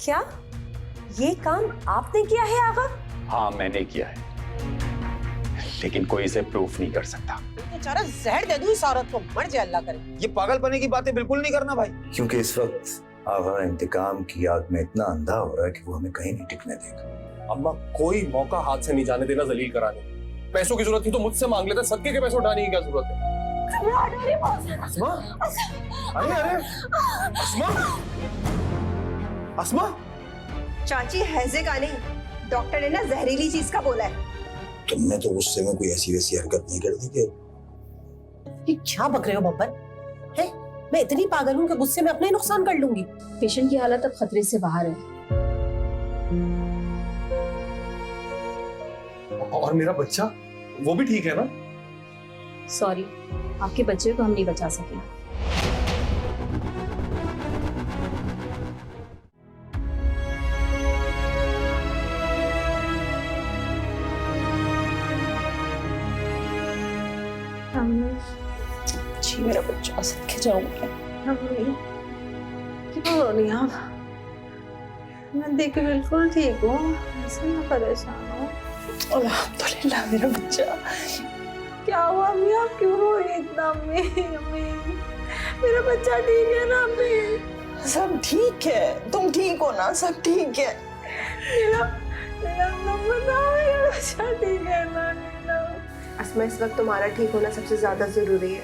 क्या ये काम आपने किया है आगा? हाँ मैंने किया है, लेकिन कोई इसे प्रूफ नहीं कर सकता। बेचारा जहर दे दूं इस औरत को, मर जाए अल्लाह करे। ये पागलपने की बातें बिल्कुल नहीं करना भाई, क्योंकि इस वक्त आगा इंतकाम की आग में इतना अंधा हो रहा है कि वो हमें कहीं नहीं टिकने देगा। अम्मा कोई मौका हाथ से नहीं जाने देना जलील कराने। पैसों की जरूरत थी तो मुझसे मांग लेते, सदके के पैसे उठाने की क्या जरूरत है? अस्मा, अरे अरे अस्मा, अस्मा, चाची हैजे का नहीं, डॉक्टर ने ना जहरीली चीज का बोला है। तुमने तो गुस्से में कोई ऐसी वैसी हरकत नहीं कर दी कि? ये क्या बक रहे हो बब्बर? है मैं इतनी पागल हूँ कि गुस्से में अपना ही नुकसान कर लूंगी। पेशेंट की हालत अब खतरे से बाहर है। और मेरा बच्चा वो भी ठीक है ना? सॉरी, आपके बच्चे को हम नहीं बचा सके। जी मेरा बच्चा सदके जाऊंगी। क्यों रो रही आप? मैं देख के बिल्कुल ठीक हूँ, ऐसे ना परेशान हो। अल्हम्दुलिल्लाह मेरा बच्चा। क्या हुआ अम्मी, आप क्यों रो रही हैं इतना? अम्मी मेरा बच्चा ठीक है ना अम्मी? सब ठीक है, तुम ठीक हो ना? सब ठीक है। मेरा बच्चा ठीक है ना? अस्मा इस वक्त तुम्हारा ठीक होना सबसे ज्यादा जरूरी है।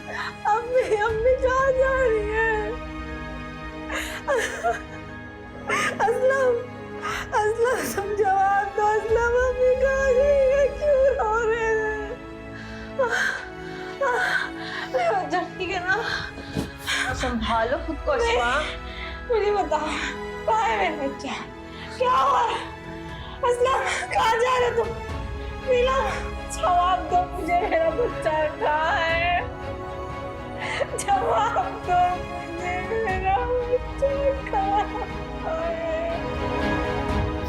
अम्मी अम्मी कहाँ जा रही है? असलम असलम तुम जवाब दो। असलम अम्मी कहाँ गई है? क्यों रो रहे हैं? मेरा बच्चा ठीक है ना? संभालो खुद को अस्मा। मुझे बताओ कहाँ है मेरा बच्चा? क्या हुआ? असलम कहाँ जा रहे तुम? नीला जवाब दो मुझे, मेरा बच्चा कहाँ है? जवाब दो मुझे, मेरा बच्चा कहाँ है?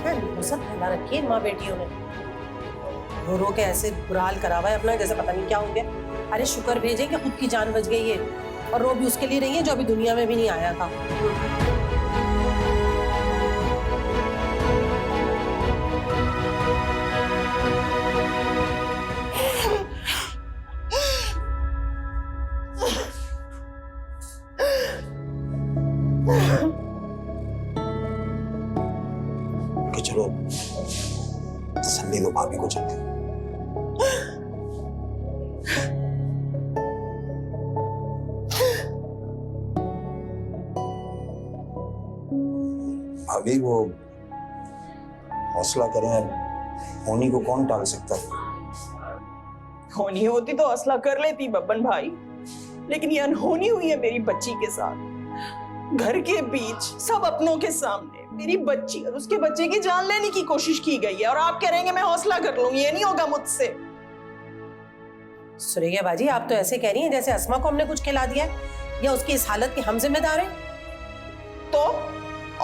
क्या नुसरत फैला रखी है माँ बेटियों ने। रो रो के ऐसे बुरा हाल करा हुआ है अपना, जैसे पता नहीं क्या हो गया। अरे शुक्र भेजे कि खुद की जान बच गई है, और रो भी उसके लिए रही है जो अभी दुनिया में भी नहीं आया था। कि चलो तसल्ली दो भाभी को चलते। भाभी वो हौसला करें, होनी को कौन टाल सकता है? होनी होती तो हौसला कर लेती बब्बन भाई, लेकिन ये अनहोनी हुई है मेरी बच्ची के साथ। घर के बीच सब अपनों के सामने मेरी बच्ची और उसके बच्चे की जान लेने की कोशिश की गई है, और आप कह रहे हैं मैं हौसला कर लूं? ये नहीं होगा मुझसे। सुरेखा बाजी, आप तो ऐसे कह रही हैं जैसे अस्मा को हमने कुछ खिला दिया है, या उसकी इस हालत के हम जिम्मेदार हैं। तो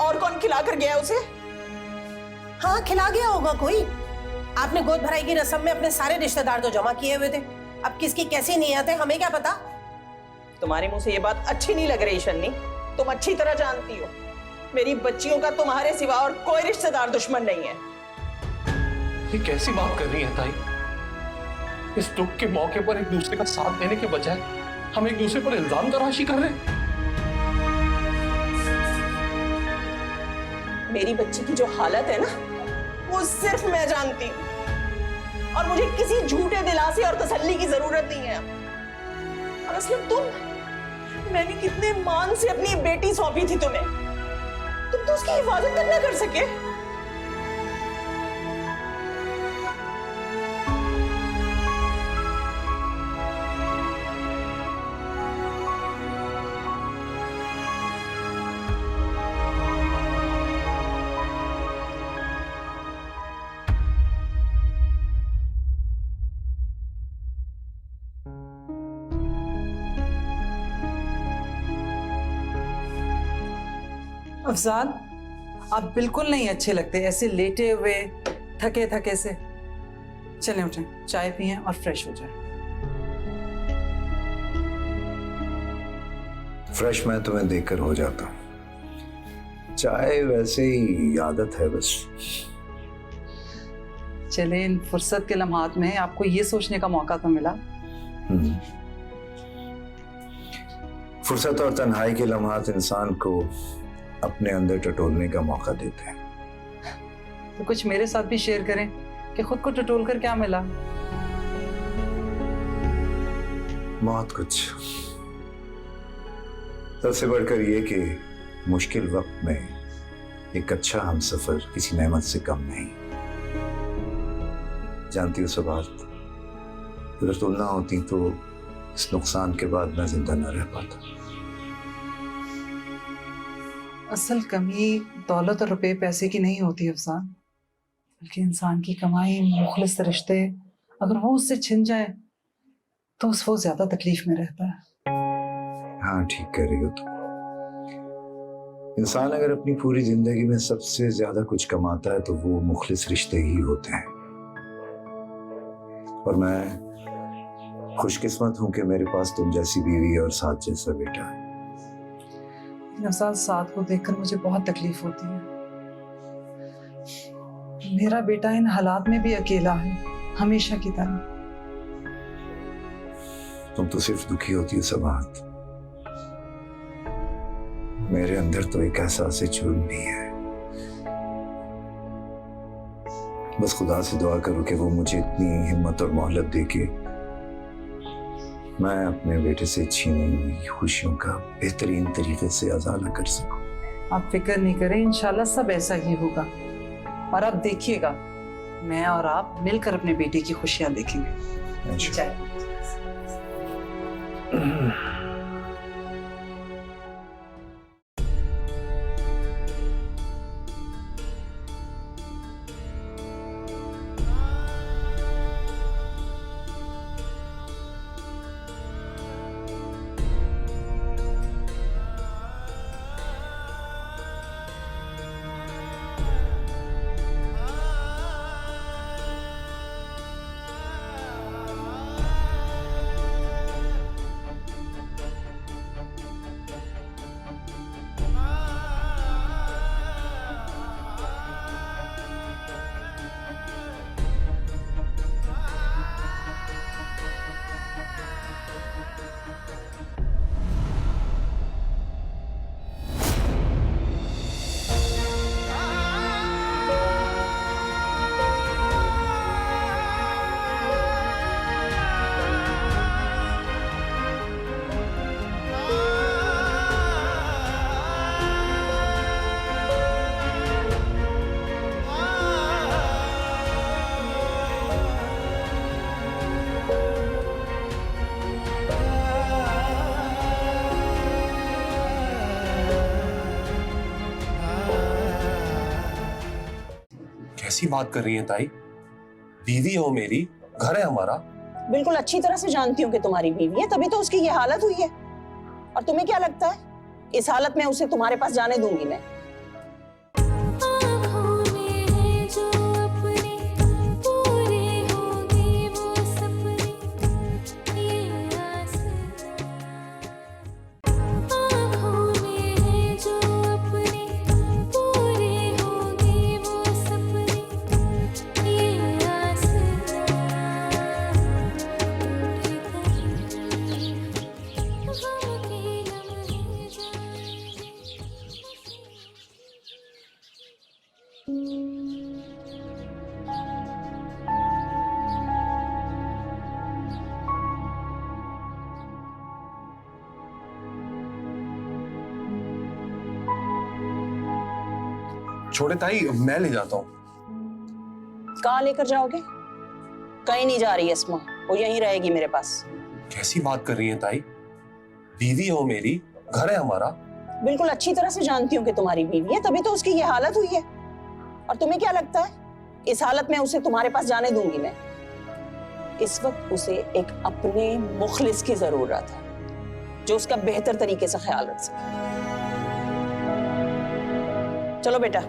और कौन खिला कर गया उसे? हाँ खिला गया होगा कोई। आपने गोद भराई की रस्म में अपने सारे रिश्तेदार तो जमा किए हुए थे, अब किसकी कैसी नीयत है हमें क्या पता। तुम्हारे मुंह से ये बात अच्छी नहीं लग रही शन्नी, तुम अच्छी तरह जानती हो मेरी बच्चियों का तुम्हारे सिवा और कोई रिश्तेदार दुश्मन नहीं है। ये कैसी बात कर रही है ताई? इस दुख के मौके पर एक दूसरे का साथ देने के बजाय हम एक दूसरे पर इल्जाम तराशी कर रहे हैं। मेरी बच्ची की जो हालत है ना, वो सिर्फ मैं जानती हूँ, और मुझे किसी झूठे दिलासे और तसल्ली की जरूरत नहीं है। और असलम मैंने कितने मान से अपनी बेटी सौंपी थी तुम्हें, तुम तो उसकी हिफाजत तक ना कर सके। अफजाल, आप बिल्कुल नहीं अच्छे लगते ऐसे लेटे हुए थके थके से। चलें उठें, चाय पिएं और फ्रेश हो जाएं। फ्रेश मैं तुम्हें देखकर हो जाता हूँ। चाय वैसे ही आदत है बस। चले, इन फुर्सत के लम्हात में आपको ये सोचने का मौका तो मिला। फुर्सत और तन्हाई के लम्हात इंसान को अपने अंदर टटोलने का मौका देते हैं। तो कुछ मेरे साथ भी शेयर करें कि खुद को टटोल कर क्या मिला। बहुत कुछ। सबसे बढ़कर ये कि मुश्किल वक्त में एक अच्छा हमसफर किसी नेमत से कम नहीं। जानती हो सबात, अगर तुम ना होती तो इस नुकसान के बाद मैं जिंदा न रह पाता। असल कमी दौलत और रुपए पैसे की नहीं होती अफसान, बल्कि इंसान की कमाई, मुखलिस रिश्ते, अगर वो उससे छिन जाए तो वो ज्यादा तकलीफ में रहता है। हाँ, ठीक कह रही हो तुम। इंसान अगर अपनी पूरी जिंदगी में सबसे ज्यादा कुछ कमाता है तो वो मुखलिस रिश्ते ही होते हैं। और मैं खुशकिस्मत हूं कि मेरे पास तुम जैसी बीवी और साथ जैसा बेटा है। अफसान, साथ को देखकर मुझे बहुत तकलीफ होती है। मेरा बेटा इन हालात में भी अकेला है, हमेशा की तरह। तुम तो सिर्फ दुखी होती हो सबात, मेरे अंदर तो एक एहसास जुर्म भी है। बस खुदा से दुआ करो कि वो मुझे इतनी हिम्मत और मोहलत दे के मैं अपने बेटे से छीनी हुई खुशियों का बेहतरीन तरीके से अज़ाला कर सकूं। आप फिक्र नहीं करें, इंशाल्लाह सब ऐसा ही होगा। और आप देखिएगा, मैं और आप मिलकर अपने बेटे की खुशियां देखेंगे। इंशाल्लाह। कैसी बात कर रही हैं ताई? बीवी हो मेरी, घर है हमारा। बिल्कुल अच्छी तरह से जानती हूँ कि तुम्हारी बीवी है, तभी तो उसकी ये हालत हुई है। और तुम्हें क्या लगता है इस हालत में उसे तुम्हारे पास जाने दूंगी मैं? छोड़े ताई, मैं ले जाता हूँ। कहाँ लेकर जाओगे? कहीं नहीं जा रही अस्मा, वो यहीं रहेगी मेरे पास। कैसी बात कर रही हैं ताई? बीवी हो मेरी, घर है हमारा। बिल्कुल अच्छी तरह से जानती हूँ कि तुम्हारी बीवी है, तभी तो उसकी ये हालत हुई है। और तुम्हें क्या लगता है इस हालत में उसे तुम्हारे पास जाने दूंगी मैं? इस वक्त उसे एक अपने मुखलिस की जरूरत है जो उसका बेहतर तरीके से ख्याल रख सके। चलो बेटा।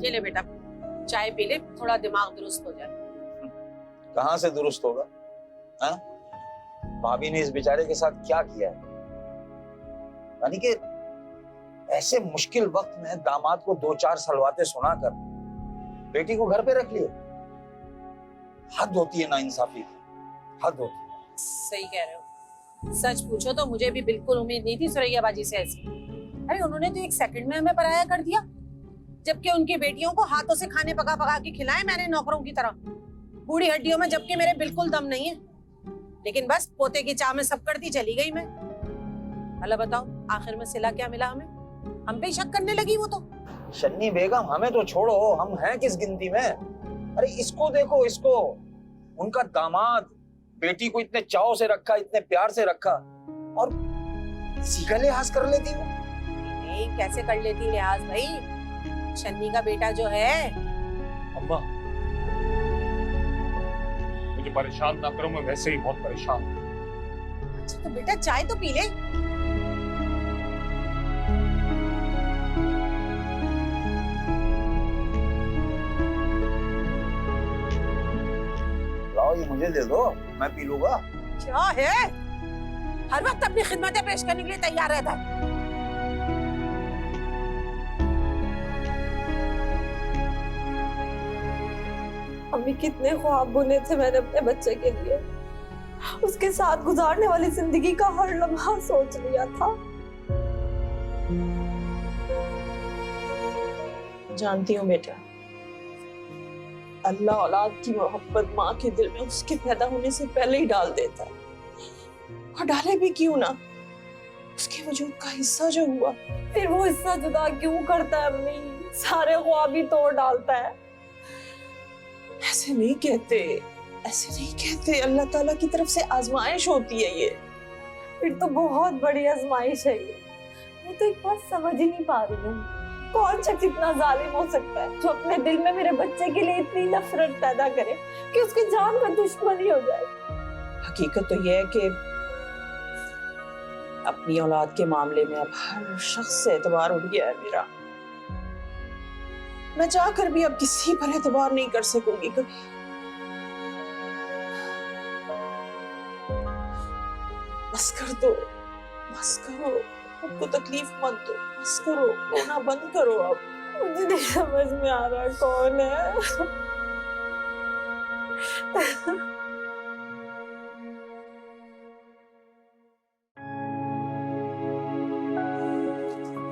ये ले बेटा, चाय पी ले, थोड़ा दिमाग दुरुस्त हो जाए। कहाँ से दुरुस्त होगा? हाँ? भाभी ने इस बेचारे के साथ क्या किया है? यानी कि ऐसे मुश्किल वक्त में दामाद को 2-4 सलवाते सुनाकर बेटी को घर पे रख लिए। हद होती है ना इंसाफी की, हद होती है। सही कह रहे हो। सच पूछो तो मुझे भी बिल्कुल उम्मीद नहीं थी सुरैया बाजी से ऐसी। अरे उन्होंने तो 1 सेकंड में हमें पराया कर दिया, जबकि उनकी बेटियों को हाथों से खाने पका पका के खिलाए मैंने नौकरों की तरह, बूढ़ी हड्डियों में, जबकि मेरे बिल्कुल दम नहीं है। लेकिन बस पोते की चाह में सब करती चली गई मैं। अल्लाह बताओ आखिर में सिला क्या मिला हमें? हम पे ही शक करने लगी वो तो। शन्नी बेगम हमें तो छोड़ो, हम हैं किस गिनती में? अरे इसको देखो, इसको, उनका दामाद बेटी को इतने चाव से रखा, इतने प्यार से रखा, और इसी का लिहाज कर लेती वो। नहीं, कैसे कर लेती लिहाज भाई? शन्नी का बेटा जो है। अम्मा मुझे परेशान ना करो, मैं वैसे ही बहुत परेशान हूं। अच्छा तो बेटा चाय तो पी ले। लाओ ये मुझे दे दो, मैं पी लूंगा। क्या है, हर वक्त अपनी खिदमतें पेश करने के लिए तैयार रहता है। अम्मी कितने ख्वाब बुने थे मैंने अपने बच्चे के लिए, उसके साथ गुजारने वाली जिंदगी का हर लम्हा सोच लिया था। जानती हूँ बेटा, अल्लाह औलाद की मोहब्बत माँ के दिल में उसके पैदा होने से पहले ही डाल देता है, और डाले भी क्यों ना, उसके वजूद का हिस्सा जो हुआ, फिर वो हिस्सा जुदा क्यों करता है अम्मी? सारे ख्वाब ही तोड़ डालता है। ऐसे नहीं कहते, ऐसे नहीं कहते, अल्लाह ताला की तरफ से आजमाइश होती है ये। फिर तो बहुत बड़ी आजमाइश है ये। मैं तो एक बात समझ ही नहीं पा रही हूँ, कौन शख्स इतना जालिम हो सकता है जो अपने दिल में मेरे बच्चे के लिए इतनी नफरत पैदा करे कि उसकी जान का दुश्मन ही हो जाए। हकीकत तो ये है कि अपनी औलाद के मामले में अब हर शख्स से एतबार उठ गया है मेरा। मैं चाहकर भी अब किसी पर एतबार नहीं कर सकूंगी कभी। बस कर दो, बस करो, खुद को तकलीफ मत दो, बस करो, रोना बंद करो अब। मुझे नहीं समझ में आ रहा कौन है।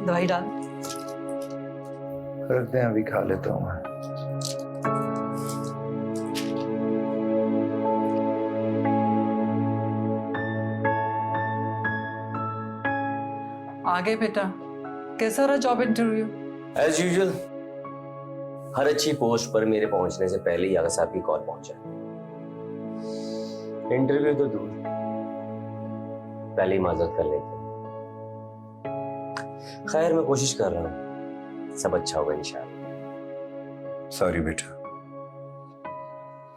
दवाई डाल। रख दें, अभी खा लेता हूँ मैं। आगे बेटा, कैसा रहा जॉब इंटरव्यू? एज यूजुअल, हर अच्छी पोस्ट पर मेरे पहुंचने से पहले ही आगा साहब की कॉल पहुंचा। इंटरव्यू तो दूर, पहले ही माजरत कर लेते। खैर मैं कोशिश कर रहा हूँ, सब अच्छा होगा इंशाल्लाह। सॉरी बेटा,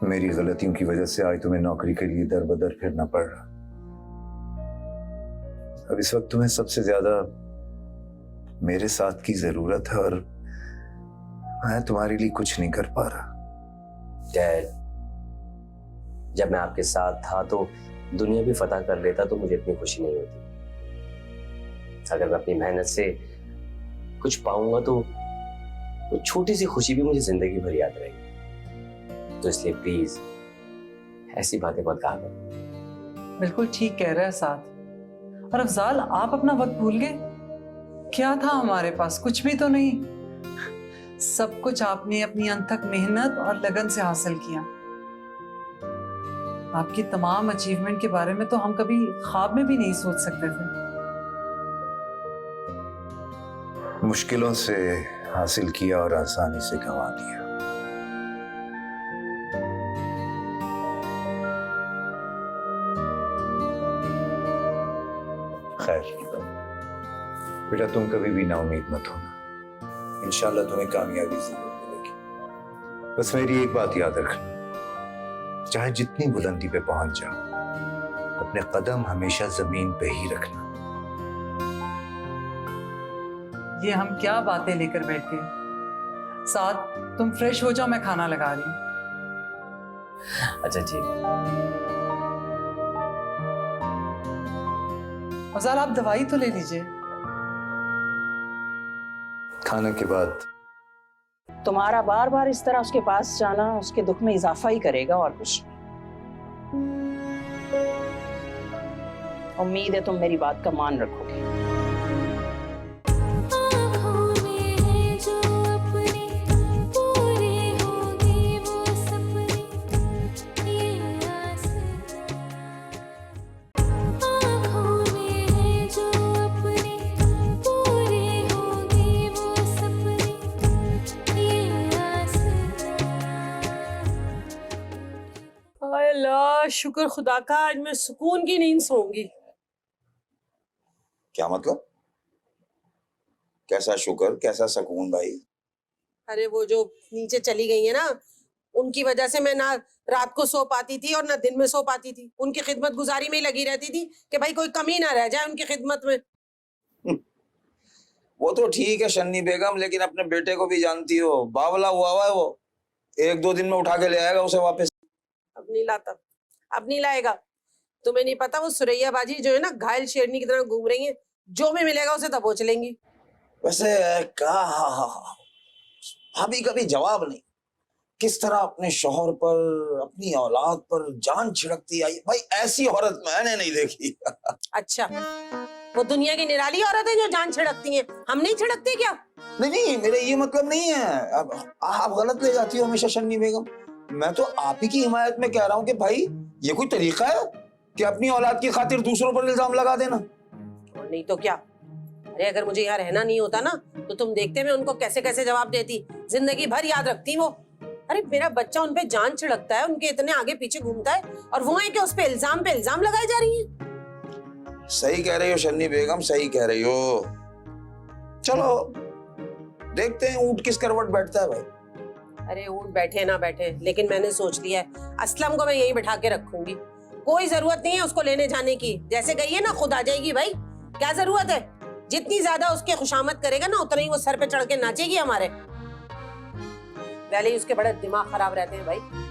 मेरी गलतियों की वजह से आज तुम्हें नौकरी के लिए दर बदर फिरना पड़ रहा। अब इस वक्त तुम्हें सबसे ज्यादा मेरे साथ की जरूरत है, और मैं तुम्हारे लिए कुछ नहीं कर पा रहा। डैड, जब मैं आपके साथ था तो दुनिया भी फतह कर लेता तो मुझे इतनी खुशी नहीं होती। अगर मैं अपनी मेहनत से कुछ पाऊंगा तो वो छोटी सी खुशी भी मुझे जिंदगी भर याद रहेगी। तो इसलिए प्लीज ऐसी बातें मत कहा करो। बिल्कुल ठीक कह रहा है साथ। और अफजाल, आप अपना वक्त भूल गए? क्या था हमारे पास? कुछ भी तो नहीं। सब कुछ आपने अपनी अनथक मेहनत और लगन से हासिल किया। आपकी तमाम अचीवमेंट के बारे में तो हम कभी ख्वाब में भी नहीं सोच सकते थे। मुश्किलों से हासिल किया और आसानी से गंवा दिया। खैर बेटा, तुम कभी भी नाउम्मीद मत होना, इंशाल्लाह तुम्हें कामयाबी जरूर मिलेगी। बस मेरी एक बात याद रखना, चाहे जितनी बुलंदी पे पहुंच जाओ, अपने कदम हमेशा जमीन पे ही रखना। ये हम क्या बातें लेकर बैठ गए? साथ तुम फ्रेश हो जाओ, मैं खाना लगा रही हूँ। अच्छा ठीक। अफजाल आप दवाई तो ले लीजिए। खाने के बाद तुम्हारा बार बार इस तरह उसके पास जाना उसके दुख में इजाफा ही करेगा और कुछ। उम्मीद है तुम मेरी बात का मान रखोगे। अल्लाह शुक्र खुदा का, आज मैं सुकून की नींद सोऊंगी। क्या मतलब? कैसा शुक्र, कैसा सुकून भाई? अरे वो जो नीचे चली गई है ना, उनकी वजह से मैं ना रात को सो पाती थी और ना दिन में सो पाती थी। उनकी खिदमत गुजारी में ही लगी रहती थी कि भाई कोई कमी ना रह जाए उनकी खिदमत में। वो तो ठीक है शन्नी बेगम, लेकिन अपने बेटे को भी जानती हो, बावला हुआ है वो। 1-2 दिन में उठा के ले आएगा उसे वापस। अब नहीं लाता, अब नहीं लाएगा। तुम्हें नहीं पता वो सुरैया बाजी जो है ना, घायल शेरनी की तरह घूम रही है, जो भी मिलेगा उसे दबोच लेंगी। वैसे भाभी कभी जवाब नहीं, किस तरह अपने शौहर पर, अपनी औलाद पर जान छिड़कती आई। भाई ऐसी औरत मैंने नहीं देखी। अच्छा, वो दुनिया की निराली औरत है जो जान छिड़कती है, हम नहीं छिड़कते क्या? नहीं नहीं, मेरे ये मतलब नहीं है। अब आप गलत ले जाती हो हमेशा शन्नी बेगम। मैं तो आप ही की हिमायत में कह रहा हूँ कि भाई ये कोई तरीका है कि अपनी औलाद की खातिर दूसरों पर इल्जाम लगा देना? और नहीं तो क्या। अरे अगर मुझे यहाँ रहना नहीं होता ना, तो तुम देखते मैं उनको कैसे कैसे जवाब देती, जिंदगी भर याद रखती वो। अरे मेरा बच्चा उन पे जान छिड़कता है, उनके इतने आगे पीछे घूमता है, और वो है कि उस पे इल्जाम लगाए जा रही है। सही कह रही हो शन्नी बेगम, सही कह रही हो। चलो देखते हैं ऊंट किस करवट बैठता है भाई। अरे ऊँट बैठे ना बैठे, लेकिन मैंने सोच लिया है असलम को मैं यहीं बैठा के रखूंगी। कोई जरूरत नहीं है उसको लेने जाने की, जैसे गई है ना खुद आ जाएगी भाई। क्या जरूरत है? जितनी ज्यादा उसके खुशामद करेगा ना, उतना ही वो सर पे चढ़ के नाचेगी हमारे। पहले ही उसके बड़े दिमाग खराब रहते हैं भाई।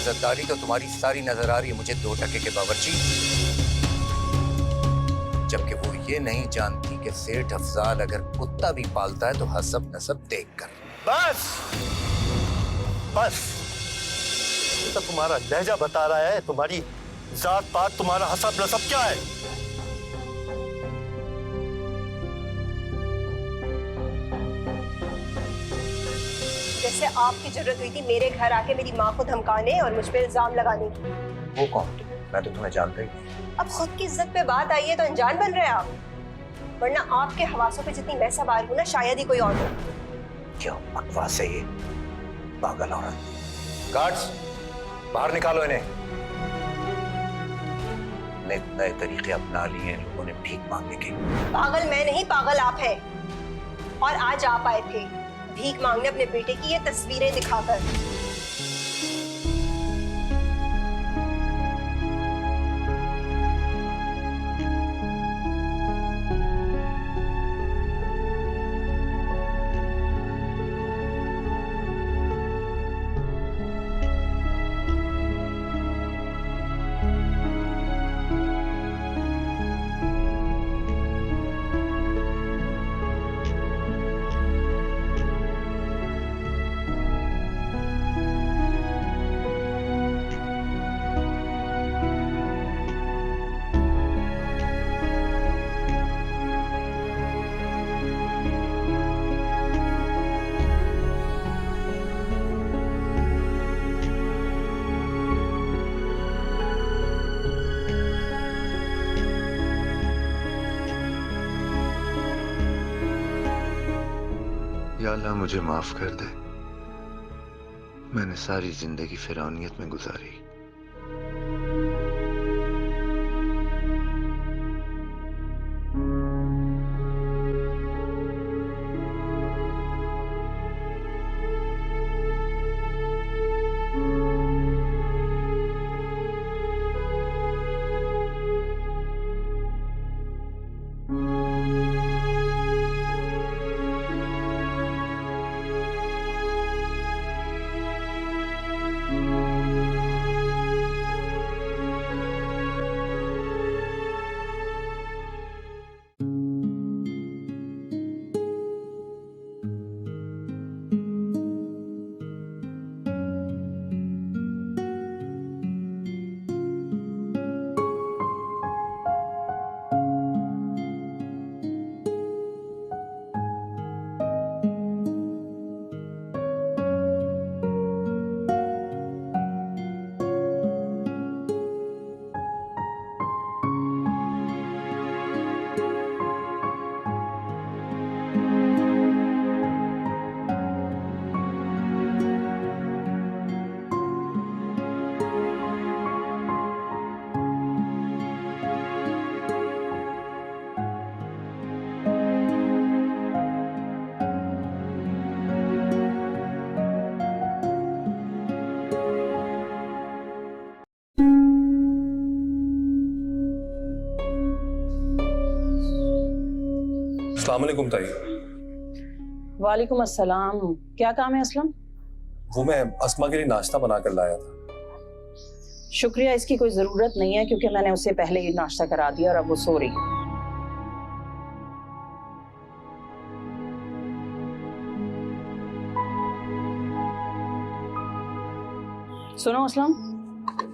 इज्जतदारी तो तुम्हारी सारी नजर आ रही है मुझे 2 टके के बावर्ची, जबकि वो ये नहीं जानती कि सेठ अफजाल अगर कुत्ता भी पालता है तो हसब नसब देखकर। बस बस, ये तो तुम्हारा लहजा बता रहा है, तुम्हारी जात पात, तुम्हारा हसब नसब क्या है। जैसे आपकी जरूरत हुई थी मेरे घर आके मेरी माँ को धमकाने और मुझ पे इल्जाम लगाने की। वो कौन? मैं तो तुम्हें जानता ही नहीं। अब खुद की इज्जत पे बात आई है तो अनजान बन रहे हैं आप, वरना आपके हवासों पे जितनी मैं सवार हूँ ना, शायद ही कोई और हो। क्यों बकवास है ये, पागल औरत। गार्ड्स बाहर निकालो इन्हें। नए तरीके अपना लिए हैं लोगों ने भीख मांगने के। पागल मैं नहीं, पागल आप हैं। और आज आप आए थे भीख मांगने अपने बेटे की ये तस्वीरें दिखाकर। या अल्लाह मुझे माफ कर दे, मैंने सारी जिंदगी फिरौनियत में गुजारी। अस्सलाम वालेकुम ताई। वालेकुम अस्सलाम। क्या काम है असलम? वो मैं अस्मा के लिए नाश्ता बना कर लाया था। शुक्रिया, इसकी कोई जरूरत नहीं है क्योंकि मैंने उसे पहले ही नाश्ता करा दिया और अब वो सो रही है। सुनो असलम,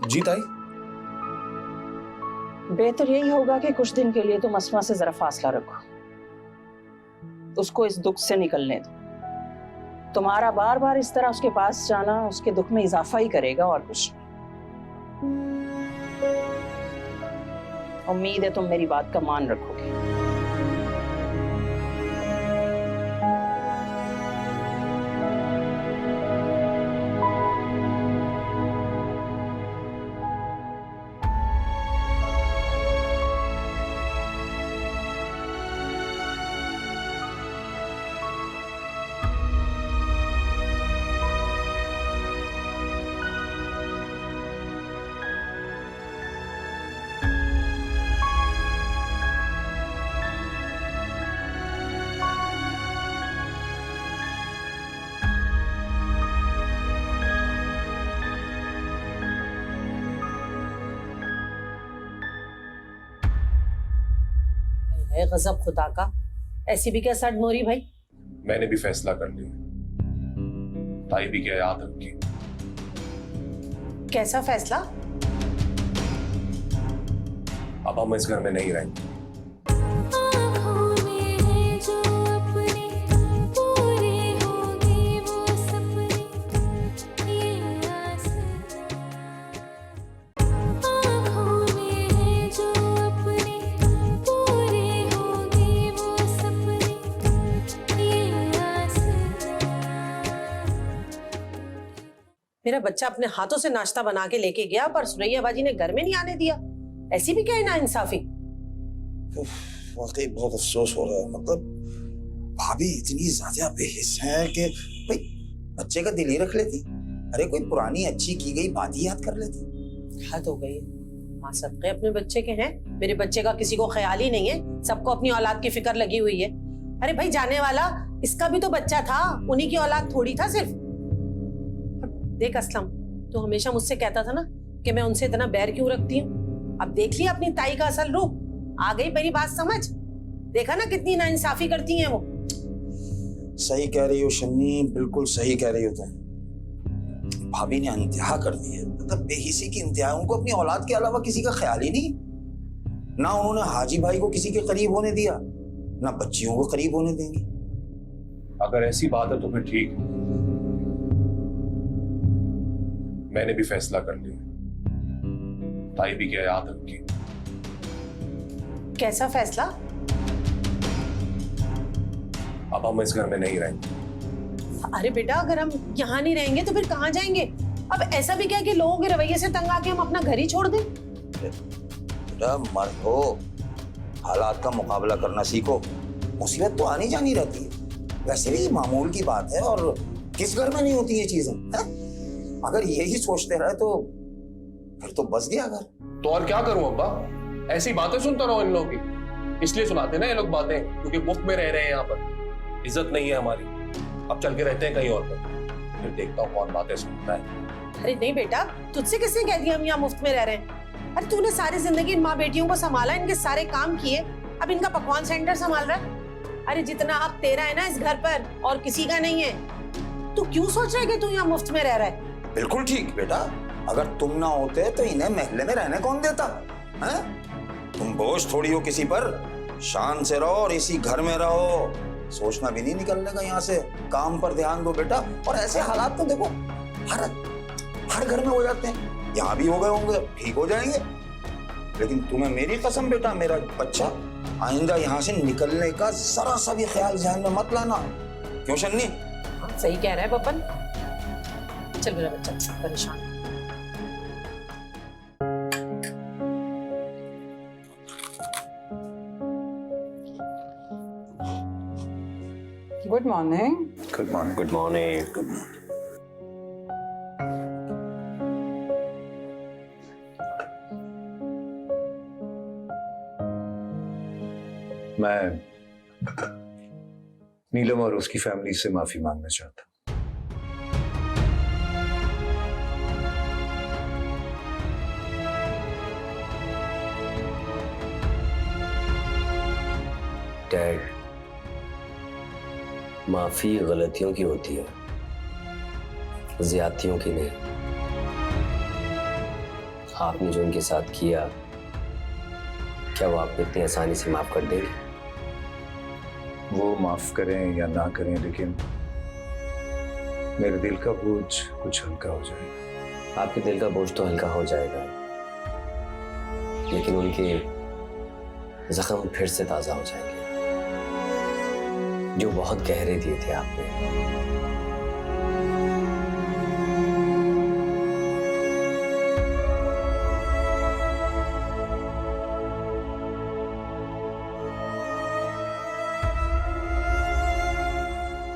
जी ताई। बेहतर यही होगा कि कुछ दिन के लिए तुम अस्मा से जरा फासला रखो, उसको इस दुख से निकलने दो। तुम्हारा बार बार इस तरह उसके पास जाना उसके दुख में इजाफा ही करेगा और कुछ नहीं। उम्मीद है तुम मेरी बात का मान रखोगे। है गजब खुदा का, ऐसी भी क्या सट मोरी भाई। मैंने भी फैसला कर लिया, ताई भी क्या याद रखी। कैसा फैसला? अब हम इस घर में नहीं रहेंगे। मेरा बच्चा अपने हाथों से नाश्ता बना के लेके गया पर सुरैया बाजी ने घर में नहीं आने दिया। ऐसी भी क्या ना इंसाफी। वाकई बहुत अफसोस हो रहा है। मतलब भाभी इतनी ज्यादा बेहिस है कि भाई बच्चे का दिल ही रख लेती। अरे कोई पुरानी अच्छी की गई बात ही याद कर लेती। हद हो गई। माँ सबके अपने बच्चे के हैं, मेरे बच्चे का किसी को ख्याल ही नहीं है। सबको अपनी औलाद की फिक्र लगी हुई है। अरे भाई जाने वाला इसका भी तो बच्चा था, उन्हीं की औलाद थोड़ी था सिर्फ। देख असलम, तू हमेशा मुझसे कहता था ना कि मैं उनसे इतना बैर क्यों रखती हूँ। अब देख लिया अपनी ताई का असल रूप। आ गई मेरी बात समझ। देखा ना कितनी नाइंसाफी करती हैं वो। सही कह रही हो शन्नी, बिल्कुल सही कह रही हो तुम। भाभी ने इंतहा कर दी है, मतलब बेहिसी की इंतहा। उनको अपनी औलाद के अलावा किसी का ख्याल ही नहीं। ना उन्होंने हाजी भाई को किसी के करीब होने दिया, ना बच्चियों को करीब होने देंगी। अगर ऐसी बात है तो फिर ठीक है। मैंने भी फैसला कर लिया, ताई भी क्या याद रखी। कैसा फैसला? अब हम इस घर में नहीं रहेंगे। अरे बेटा, अगर हम यहाँ नहीं रहेंगे तो फिर कहाँ जाएंगे? अब ऐसा भी क्या कि लोगों के रवैये से तंग आके हम अपना घर ही छोड़ दें? बेटा मर्द हो, हालात का मुकाबला करना सीखो। मुसीबत तो आनी जानी रहती है, वैसे भी मामूल की बात है। और किस घर में नहीं होती ये चीजें? अगर यही सोचते रहे तो फिर तो बस गया घर। तो और क्या करूं अब्बा, ऐसी बातें सुनता रहो इन लोगों की। इसलिए सुनाते ना ये लोग बातें क्योंकि मुफ्त में रह रहे हैं, यहाँ पर इज्जत नहीं है हमारी। अब चल के रहते हैं कहीं और पर, फिर देखता हूँ कौन बातें सुनता है। अरे नहीं बेटा, तुझसे किसने कह दिया हम यहाँ मुफ्त में रह रहे हैं? अरे तूने सारी जिंदगी इन माँ बेटियों को संभाला, इनके सारे काम किए, अब इनका पकवान सेंटर संभाल रहा है। अरे जितना अब तेरा है ना इस घर पर और किसी का नहीं है। तू क्यों सोच रहा है कि तू यहाँ मुफ्त में रह रहा है? बिल्कुल ठीक बेटा, अगर तुम ना होते तो इन्हें महल्ले में रहने कौन देता है? तुम बोझ थोड़ी हो किसी पर। शान से रहो और इसी घर में रहो, सोचना भी नहीं निकलने का यहाँ से। काम पर ध्यान दो बेटा। और ऐसे हालात तो देखो हर घर में हो जाते हैं, यहाँ भी हो गए होंगे, ठीक हो जाएंगे। लेकिन तुम्हें मेरी कसम बेटा, मेरा बच्चा आइंदा यहाँ से निकलने का जरा सा भी ख्याल ध्यान में मत लाना। क्यों शन्नी? सही कह रहा है बब्बन। चल मेरा बच्चा परेशान। Good morning. Good morning. Good morning. Good morning. मैं नीलम और उसकी फैमिली से माफी मांगना चाहता हूं। डैड, माफी गलतियों की होती है, ज्यादतियों की नहीं। आपने जो उनके साथ किया, क्या वो आपको इतनी आसानी से माफ कर देंगे? वो माफ करें या ना करें, लेकिन मेरे दिल का बोझ कुछ हल्का हो जाएगा। आपके दिल का बोझ तो हल्का हो जाएगा, लेकिन उनके जख्म फिर से ताजा हो जाएंगे, जो बहुत गहरे दिए थे आपने।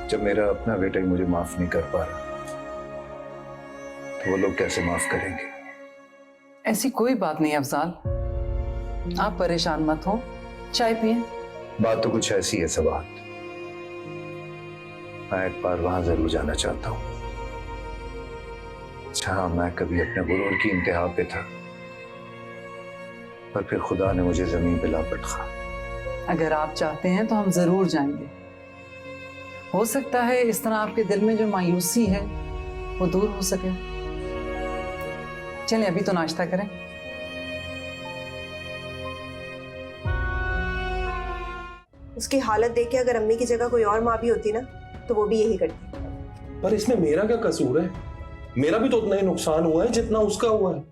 जब मेरा अपना बेटा ही मुझे माफ नहीं कर पा रहा, तो वो लोग कैसे माफ करेंगे? ऐसी कोई बात नहीं अफजाल, आप परेशान मत हो, चाय पिए। बात तो कुछ ऐसी है सवाल, मैं एक बार वहां जरूर जाना चाहता हूं, जहां मैं कभी अपने गुरूर की इंतहा पे था, पर फिर खुदा ने मुझे जमीन पे लापट खा। अगर आप चाहते हैं तो हम जरूर जाएंगे। हो सकता है इस तरह आपके दिल में जो मायूसी है वो दूर हो सके। चलिए अभी तो नाश्ता करें। उसकी हालत देख के अगर अम्मी की जगह कोई और माँ भी होती ना, तो वो भी यही करती। पर इसमें मेरा क्या कसूर है? मेरा भी तो उतना ही नुकसान हुआ है जितना उसका हुआ है।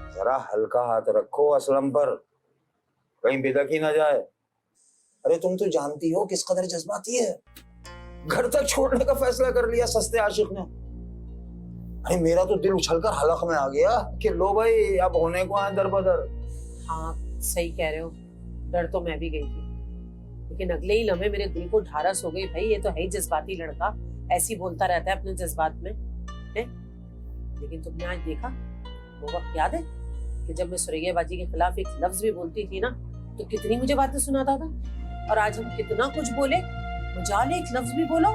जरा हल्का हाथ रखो असलम पर, कहीं बेदक ही ना जाए। अरे तुम तो जानती हो किस कदर जज्बाती है, घर तक छोड़ने का फैसला कर लिया सस्ते आशिक ने। अरे मेरा तो दिल उछलकर हलक में आ गया कि लो भाई अब होने को आए दर बदर। हाँ सही कह रहे हो, डर तो मैं भी गई थी, लेकिन अगले ही लम्हे मेरे दिल को ढारस हो गई, भाई ये तो है ही जज्बाती लड़का, ऐसी बोलता रहता है अपने जज्बात में है। लेकिन तुमने आज देखा, वो वक्त याद है कि जब मैं सुरैयाबाजी के खिलाफ एक लफ्ज भी बोलती थी ना, तो कितनी मुझे बातें सुनाता था, और आज हम कितना कुछ बोले, मजाल एक लफ्ज भी बोलो।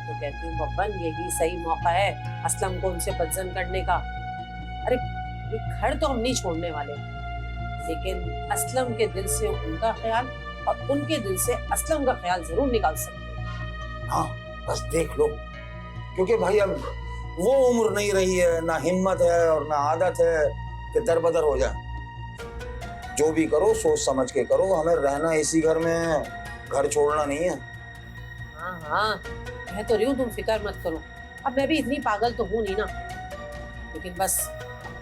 तो कहती हूँ बब्बन यही सही मौका है असलम को उनसे बदजन करने का। अरे ये घर तो हम नहीं छोड़ने वाले, लेकिन असलम के दिल से उनका ख्याल और उनके दिल से असलम का ख्याल जरूर निकाल सकते हैं। हाँ बस देख लो, क्योंकि भाई अब वो उम्र नहीं रही है, ना हिम्मत है और ना आदत है कि दर बदर हो जाए। जो भी करो सोच समझ के करो, हमें रहना इसी घर में है, घर छोड़ना नहीं है। हाँ हाँ कह तो रही हूँ, तुम फिक्र मत करो। अब मैं भी इतनी पागल तो हूँ नहीं ना, लेकिन बस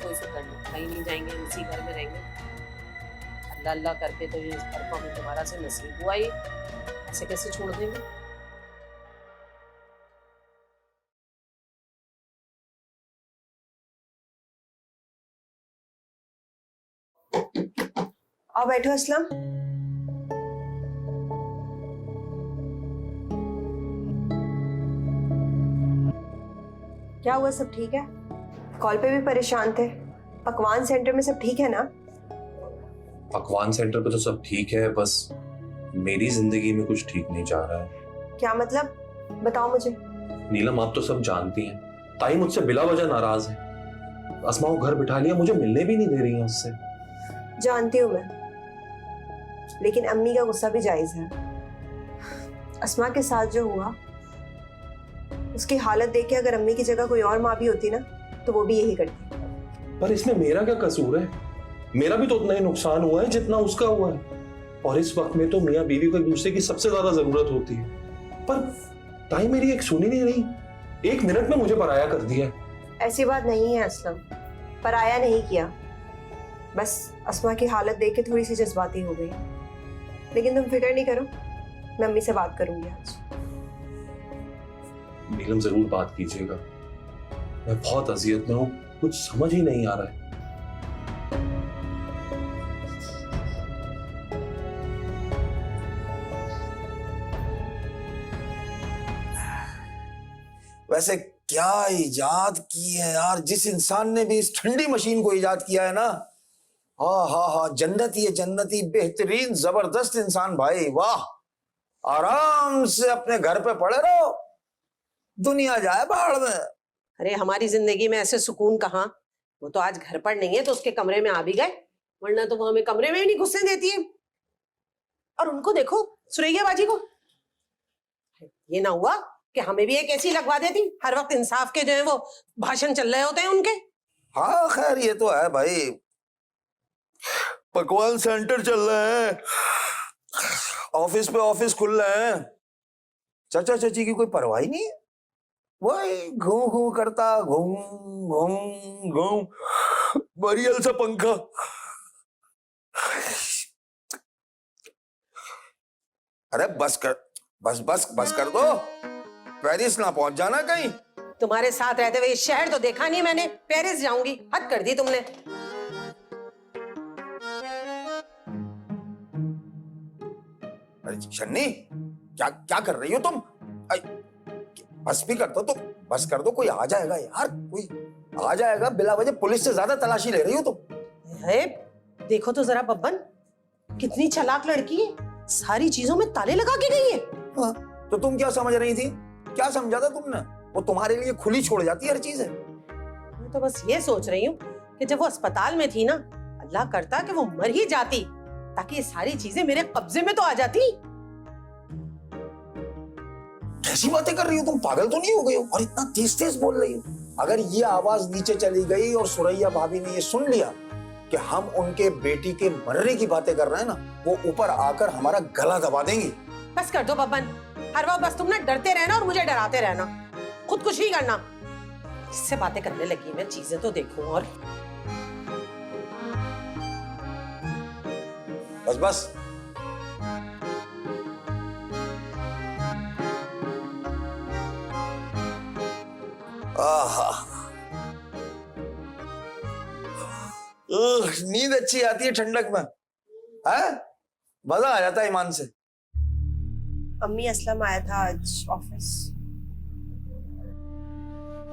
कोई फिक्र नहीं, कहीं नहीं जाएंगे, हम इसी घर में रहेंगे। अल्लाह अल्लाह करके तो ये इस घर को हमें दोबारा से नसीब हुआ, ये ऐसे कैसे छोड़ देंगे। आओ बैठो असलम। क्या हुआ, सब ठीक है? कॉल पे भी परेशान थे, पकवान सेंटर में सब ठीक है ना? पकवान सेंटर पे तो सब ठीक है, बस मेरी जिंदगी में कुछ ठीक नहीं जा रहा है। क्या मतलब, बताओ मुझे। नीलम आप तो सब जानती हैं, ताई मुझसे बिला वजह नाराज है। अस्मा को घर बिठा लिया, मुझे मिलने भी नहीं दे रही है उससे। जानती हूँ मैं, लेकिन अम्मी का गुस्सा भी जायज है। अस्मा के साथ जो हुआ, उसकी हालत देख के अगर अम्मी की जगह कोई और माँ भी होती ना, तो वो भी यही करती। पर इसमें मेरा क्या कसूर है? मेरा भी तो उतना ही नुकसान हुआ है जितना उसका हुआ है, और इस वक्त में तो मियाँ बीवी को एक दूसरे की सबसे ज्यादा जरूरत होती है। पर ताई मेरी एक सुनी नहीं रही, एक मिनट में मुझे पराया कर दिया। ऐसी बात नहीं है असलम, पराया नहीं किया, बस अस्मा की हालत देख के थोड़ी सी जज्बाती हो गई। लेकिन तुम फिक्र नहीं करो, मैं अम्मी से बात करूंगी आज। नीलम जरूर बात कीजिएगा, मैं बहुत अजियत में हूं, कुछ समझ ही नहीं आ रहा है। वैसे क्या इजाद की है यार, जिस इंसान ने भी इस ठंडी मशीन को इजाद किया है ना, हाँ हाँ हाँ, जन्नती है, जन्नती, बेहतरीन जबरदस्त इंसान भाई, वाह। आराम से अपने घर पे पड़े रहो, दुनिया जाए बाहर में। अरे हमारी जिंदगी में ऐसे सुकून कहाँ, वो तो आज घर पर नहीं है तो उसके कमरे में आ भी गए, वरना तो वो हमें कमरे में भी नहीं घुसने देती है। और उनको देखो सुरैया बाजी को, ये ना हुआ कि हमें भी एक ऐसी लगवा देती, हर वक्त इंसाफ के जो है वो भाषण चल रहे होते हैं उनके। हाँ खैर ये तो है भाई, पकवान सेंटर चल रहे हैं, ऑफिस पे ऑफिस खुल रहे हैं, चाचा चाची की कोई परवाह ही नहीं है, वही घूम घूम करता, घूम घूम घूम, बरियल सा पंखा। अरे बस कर, बस बस बस कर दो, पेरिस ना पहुंच जाना कहीं। तुम्हारे साथ रहते हुए ये शहर तो देखा नहीं मैंने, पेरिस जाऊंगी, हद कर दी तुमने। अरे शन्नी, क्या क्या कर रही हो तुम? बस भी कर दो तो, बस कर दो, कोई आ जाएगा यार, कोई आ जाएगा, बिला वजह पुलिस से ज्यादा तलाशी ले रही हो तुम। है, देखो तो जरा बब्बन, कितनी चालाक लड़की है, सारी चीजों में ताले लगा के गई है। हाँ, तो तुम क्या समझ रही थी, क्या समझा था तुमने? वो तुम्हारे लिए खुली छोड़ जाती है हर चीज है। मैं तो बस ये सोच रही हूँ कि जब वो अस्पताल में थी ना, अल्लाह करता कि वो मर ही जाती, ताकि ये सारी चीजें मेरे कब्जे में तो आ जाती। कैसी बातें कर रही हो तुम, पागल तो नहीं हो गई हो? और इतना तेज तेज बोल रही हो। अगर ये आवाज नीचे चली गई और सुरैया भाभी ने ये सुन लिया कि हम उनके बेटी के मरने की बातें कर रहे हैं ना, वो ऊपर आकर हमारा गला दबा देंगी। बस कर दो बब्बन, हर वक्त बस तुम ना डरते रहना और मुझे डराते रहना, खुद कुछ नहीं करना। इससे बातें करने लगी मैं, चीजें तो देखूं। और बस बस, नींद अच्छी आती है ठंडक में, है मजा आ जाता है ईमान से। अम्मी, असलम आया था आज ऑफिस।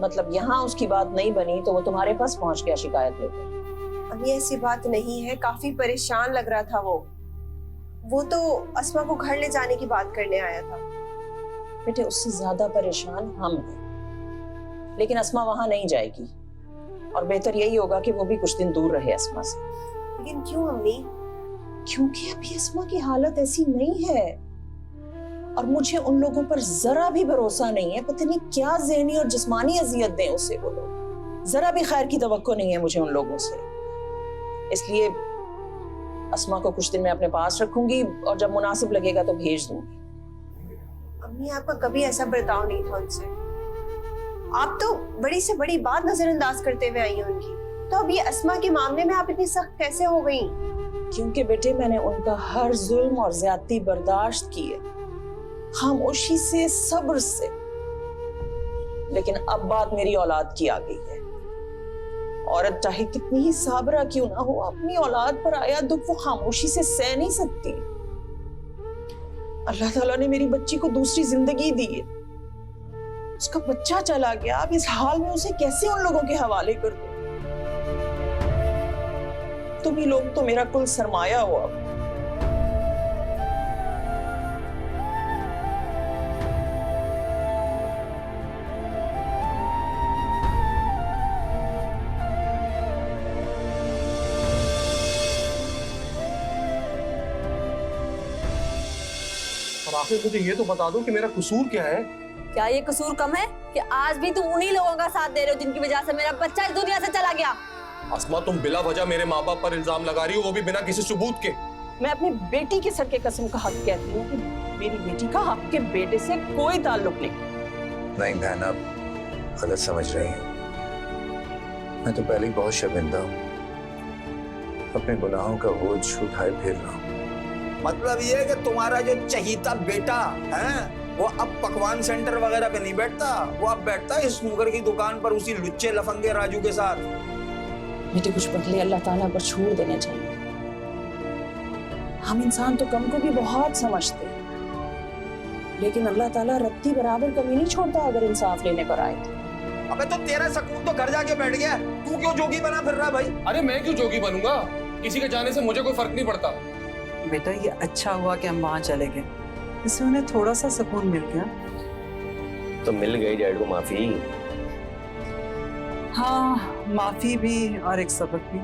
मतलब यहाँ उसकी बात नहीं बनी तो वो तुम्हारे पास पहुंच गया शिकायत लेकर? अम्मी ऐसी बात नहीं है, काफी परेशान लग रहा था वो तो अस्मा को घर ले जाने की बात करने आया था। बेटे उससे ज्यादा परेशान हम हैं, लेकिन अस्मा वहां नहीं जाएगी और बेहतर यही होगा कि वो भी कुछ दिन दूर रहे अस्मा से। लेकिन क्यों अम्मी? क्योंकि अभी अस्मा की हालत ऐसी नहीं है और मुझे उन लोगों पर जरा भी भरोसा नहीं है, पता नहीं क्या ज़हनी और जिस्मानी अजियत दें उसे वो लोग, जरा भी खैर की तवक्को नहीं है मुझे उन लोगों से। इसलिए अस्मा को कुछ दिन मैं अपने पास रखूंगी और जब मुनासिब लगेगा तो भेज दूंगी। अम्मी आपका कभी ऐसा बर्ताव नहीं था उनसे, आप तो बड़ी से बड़ी बात नजरअंदाज करते हुए आई हैं उनकी, तो अब ये अस्मा के मामले में आप इतनी सख्त कैसे हो गई? क्योंकि बेटे मैंने उनका हर जुल्म और ज्यादती बर्दाश्त की है, खामोशी से, सब्र से, लेकिन अब बात मेरी औलाद की आ गई है। औरत चाहे कितनी ही साबरा क्यों ना हो, अपनी औलाद पर आया दुख वो खामोशी से सह नहीं सकती। अल्लाह ताला ने मेरी बच्ची को दूसरी जिंदगी दी है, उसका बच्चा चला गया, अब इस हाल में उसे कैसे उन लोगों के हवाले कर दूं? तुम ही लोग तो मेरा कुल सरमाया हो। अब और आखिर मुझे ये तो बता दो कि मेरा कसूर क्या है? क्या ये कसूर कम है कि आज भी तुम उन्हीं लोगों का साथ दे रहे हो जिनकी वजह से मेरा बच्चा इस दुनिया से चला गया? अस्मा, तुम बिला वजह मेरे माँ बाप पर इल्जाम लगा रही हो, वो भी बिना किसी सबूत के। मैं अपनी बेटी के सर के कसम का हक कहती हूँ कि मेरी बेटी का आपके बेटे से कोई ताल्लुक नहीं। नहीं बहन, आप गलत समझ रही हैं। मैं तो पहले ही बहुत शर्मिंदा हूँ, अपने गुनाहों का बोझ उठाए फिर रहा हूँ। मतलब ये है कि तुम्हारा जो चहीता बेटा है वो अब पकवान सेंटर वगैरह पे नहीं बैठता, वो अब बैठता है स्नूकर की दुकान पर उसी लुच्चे लफंगे राजू के साथ। बेटे कुछ बदले अल्लाह ताला पर छोड़ देने चाहिए। हम इंसान तो कम को भी बहुत समझते हैं, लेकिन अल्लाह ताला रत्ती बराबर कमी नहीं छोड़ता अगर इंसाफ लेने पर आए तो। अबे तो तेरा सकून तो घर जाके बैठ गया, तू क्यों जोगी बना फिर रहा भाई? अरे मैं क्यों जोगी बनूंगा? किसी के जाने से मुझे कोई फर्क नहीं पड़ता। बेटा ये अच्छा हुआ कि हम वहां चले गए, इससे उन्हें थोड़ा सा सुकून मिल गया। तो मिल गई डैड को माफी। हाँ, माफी भी और एक सबक भी।